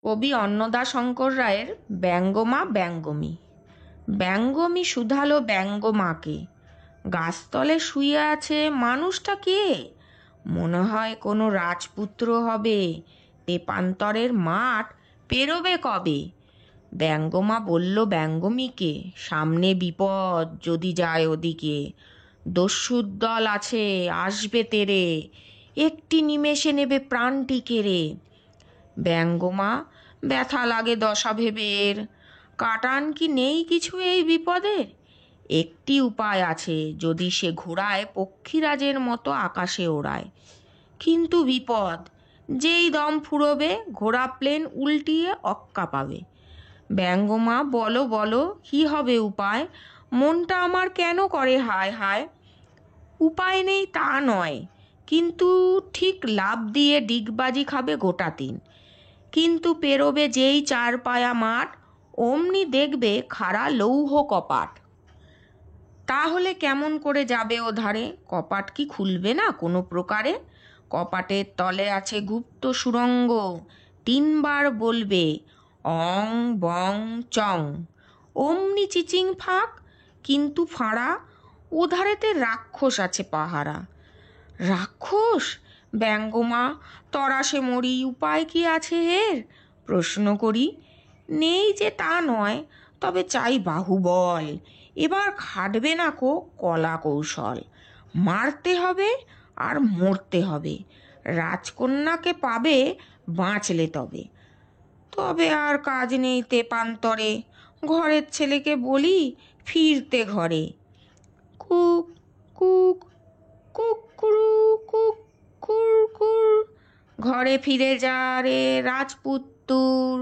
কবি অন্নদাশঙ্কর রায়ের ব্যঙ্গমা ব্যঙ্গমী। ব্যঙ্গমী শুধালো ব্যঙ্গমাকে, গাছতলে শুয়ে আছে মানুষটা কে? মনে হয় কোনো রাজপুত্র হবে, তেপান্তরের মাঠ পেরোবে কবে? ব্যঙ্গমা বলল ব্যঙ্গমীকে, সামনে বিপদ যদি যায় ওদিকে, দস্যুর দল আছে আসবে তেরে, একটি নিমেষে নেবে প্রাণটি কেড়ে। ব্যঙ্গমা, ব্যথা লাগে দশা ভেবে এর, কাটান কি নেই কিছু এই বিপদের? একটি উপায় আছে, যদি সে ঘোড়ায় পক্ষীরাজের মতো আকাশে ওড়ায়। কিন্তু বিপদ, যেই দম ফুরোবে ঘোড়া প্লেন উল্টিয়ে অক্কা পাবে। ব্যঙ্গমা, বলো বলো কি হবে উপায়, মনটা আমার কেন করে হায় হায়। উপায় নেই তা নয়, কিন্তু ঠিক লাফ দিয়ে ডিগবাজি খাবে গোটা দিন, কিন্তু পেরোবে যেই চার পায়া মাঠ, অমনি দেখবে খাড়া লৌহ কপাট। তাহলে কেমন করে যাবে ও ধারে, কপাট কি খুলবে না কোনো প্রকারে? কপাটের তলে আছে গুপ্ত সুড়ঙ্গ, তিনবার বলবে অং বং চং, অমনি চিচিং ফাঁক, কিন্তু ফাঁড়া, ওধারেতে রাক্ষস আছে পাহারা। রাক্ষস? ব্যঙ্গমা, তরাসে মরি, উপায় কি আছে এর? প্রশ্ন করি, নেই যে তা নয়, তবে চাই বাহুবল, এবার খাটবে না কো কলা কৌশল, মারতে হবে আর মরতে হবে, রাজকন্যাকে পাবে বাঁচলে তবে। তবে আর কাজ নেই তেপান্তরে, ঘরের ছেলেকে বলি ফিরতে ঘরে। কুক কুক কুকুরু কুক কুর কুর, ঘরে ফিরে যা রে রাজপুত্তুর।